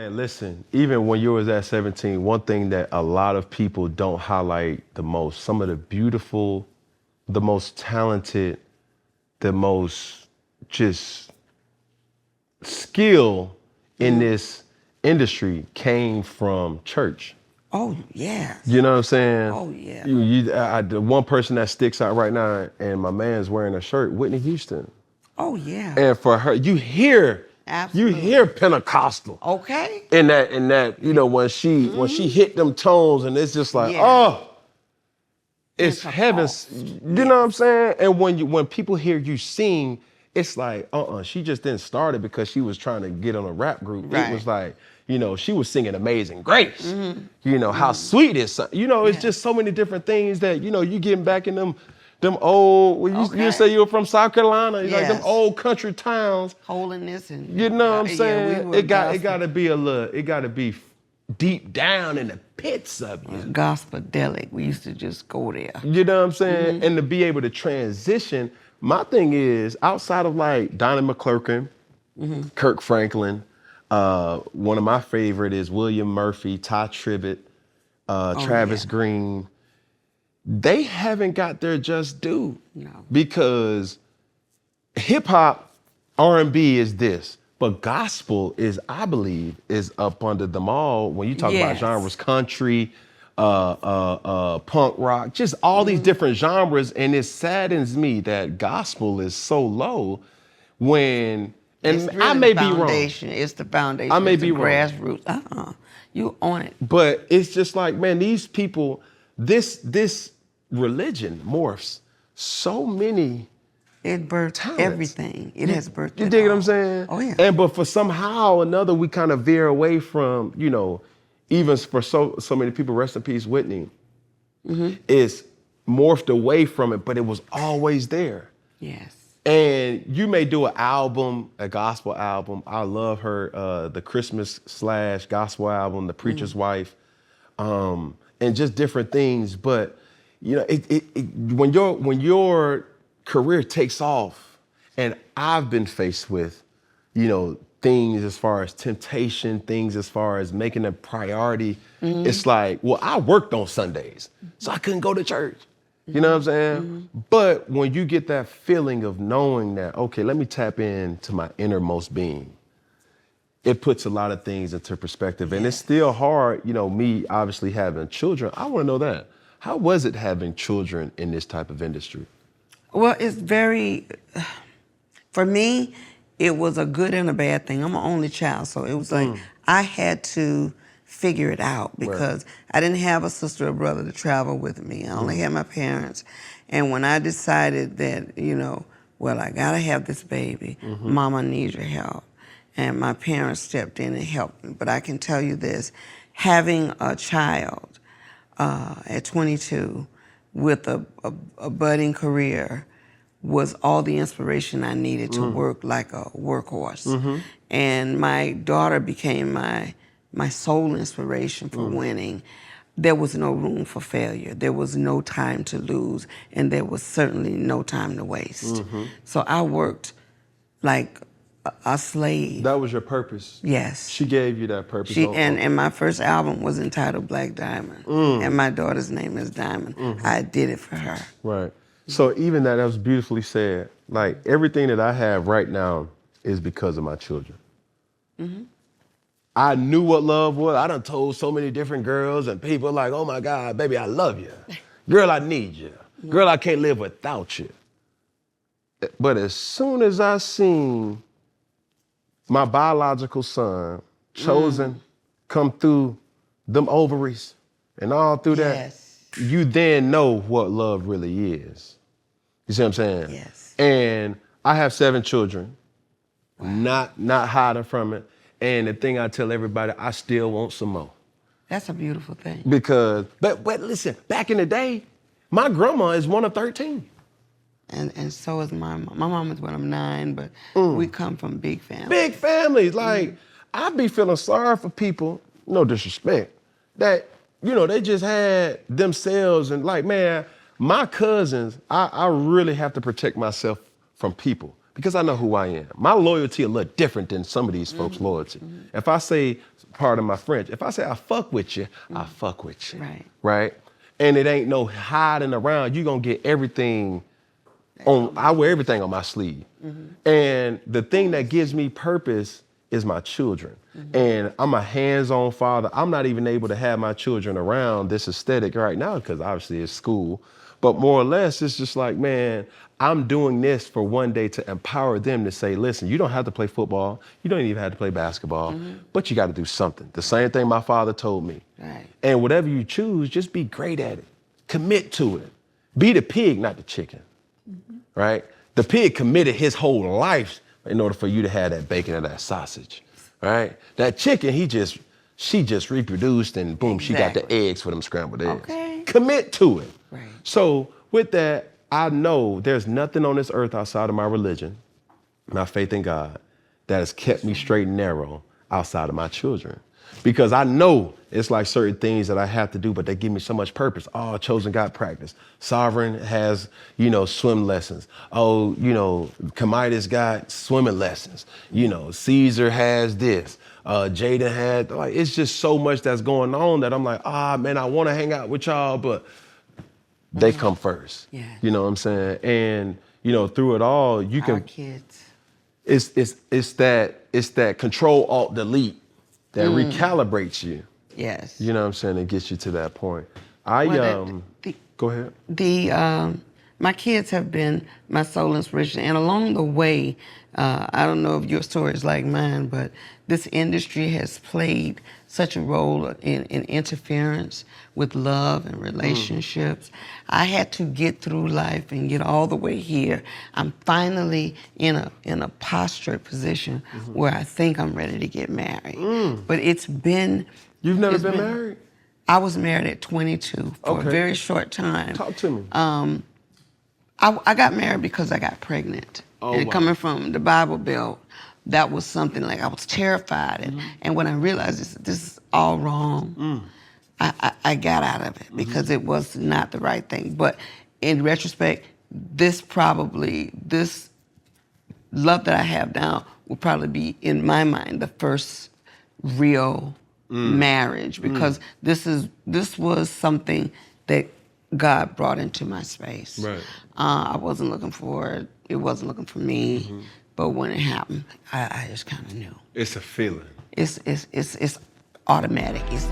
Man, listen, even when you was at 17, one thing that a lot of people don't highlight the most, some of the beautiful, the most talented, the most just skill in this industry came from church. Oh, yes. You know what I'm saying? Oh, yeah. The one person that sticks out right now, and my man's wearing a shirt, Whitney Houston. Oh, yeah. And for her, you hear Pentecostal. Okay. In that, you know, when she hit them tones, and it's just like, oh, it's heavens. You know what I'm saying? And when people hear you sing, it's like, she just didn't start it because she was trying to get on a rap group. Right. It was like, you know, she was singing Amazing Grace. You know, how sweet is, you know, it's just so many different things that, you know, you getting back in them old, you say you were from South Carolina, like them old country towns. Holiness and you know what I'm saying? It gotta be deep down in the pits of you. Gospel-delic, we used to just go there. You know what I'm saying? And to be able to transition, my thing is, outside of like Donnie McClurkin, Kirk Franklin, one of my favorite is William Murphy, Ty Tribbett, Travis Green. They haven't got their just due. No. Because hip hop, R&B is this, but gospel is, I believe, is up under them all. When you talk about genres, country, punk rock, just all these different genres, and it saddens me that gospel is so low when. And really I may be wrong. It's the foundation. I may be grassroots. You own it. But it's just like, man, these people, this religion morphs so many. It birthed talents. Everything. It has birthed. You dig what I'm saying? Oh yeah. But for somehow or another, we kind of veer away from, you know, even for so many people. Rest in peace, Whitney. It's morphed away from it, but it was always there. Yes. And you may do an album, a gospel album. I love her, the Christmas / gospel album, The Preacher's Wife, and just different things. But you know, when your career takes off, and I've been faced with, you know, things as far as temptation, things as far as making a priority. It's like, well, I worked on Sundays, so I couldn't go to church. You know what I'm saying? But when you get that feeling of knowing that, okay, let me tap into my innermost being, it puts a lot of things into perspective. And it's still hard, you know, me obviously having children. I want to know that. How was it having children in this type of industry? Well, it's very, for me, it was a good and a bad thing. I'm an only child, so it was like I had to figure it out because I didn't have a sister or brother to travel with me. I only had my parents. And when I decided that, you know, well, I gotta have this baby, Mama needs your help. And my parents stepped in and helped me. But I can tell you this, having a child at 22 with a budding career was all the inspiration I needed to work like a workhorse. And my daughter became my sole inspiration for winning. There was no room for failure. There was no time to lose, and there was certainly no time to waste. So I worked like a slave. That was your purpose? Yes. She gave you that purpose? And my first album was entitled Black Diamond, and my daughter's name is Diamond. I did it for her. Right. So even that was beautifully said. Like, everything that I have right now is because of my children. I knew what love was. I done told so many different girls, and people like, oh my God, baby, I love you. Girl, I need you. Girl, I can't live without you. But as soon as I seen my biological son, chosen, come through them ovaries and all through that, you then know what love really is. You see what I'm saying? Yes. And I have 7 children, not hiding from it. And the thing I tell everybody, I still want some more. That's a beautiful thing. Because, but listen, back in the day, my grandma is one of 13. And so is my mom. My mom is one of 9, but we come from big families. Big families. Like, I be feeling sorry for people, no disrespect, that, you know, they just had themselves and like, man, my cousins, I really have to protect myself from people because I know who I am. My loyalty a little different than some of these folks' loyalty. If I say, pardon my French, if I say I fuck with you, I fuck with you. Right. Right? And it ain't no hiding around. You're gonna get everything on, I wear everything on my sleeve. And the thing that gives me purpose is my children. And I'm a hands-on father. I'm not even able to have my children around this aesthetic right now because obviously it's school. But more or less, it's just like, man, I'm doing this for one day to empower them to say, listen, you don't have to play football. You don't even have to play basketball, but you got to do something. The same thing my father told me. Right. And whatever you choose, just be great at it. Commit to it. Be the pig, not the chicken, right? The pig committed his whole life in order for you to have that bacon or that sausage, right? That chicken, she just reproduced and boom, she got the eggs for them scrambled eggs. Okay. Commit to it. Right. So with that, I know there's nothing on this earth outside of my religion, my faith in God, that has kept me straight and narrow outside of my children. Because I know it's like certain things that I have to do, but they give me so much purpose. Oh, Chosen got practice. Sovereign has, swim lessons. Oh, Kamitis got swimming lessons. Caesar has this. Jaden had, like, it's just so much that's going on that I'm like, man, I want to hang out with y'all, but they come first. Yeah. You know what I'm saying? And, through it all, you can. Our kids. It's that Control Alt Delete that recalibrates you. Yes. You know what I'm saying? It gets you to that point. Go ahead. My kids have been my sole inspiration, and along the way, I don't know if your story is like mine, but this industry has played such a role in interference with love and relationships. I had to get through life and get all the way here. I'm finally in a postured position where I think I'm ready to get married. But it's been... You've never been married? I was married at 22 for a very short time. Talk to me. I got married because I got pregnant. And coming from the Bible Belt, that was something like I was terrified. And when I realized this is all wrong, I got out of it because it was not the right thing. But in retrospect, this love that I have now will probably be, in my mind, the first real marriage, because this was something that God brought into my space. Right. I wasn't looking for it. It wasn't looking for me. But when it happened, I just kind of knew. It's a feeling. It's automatic. It's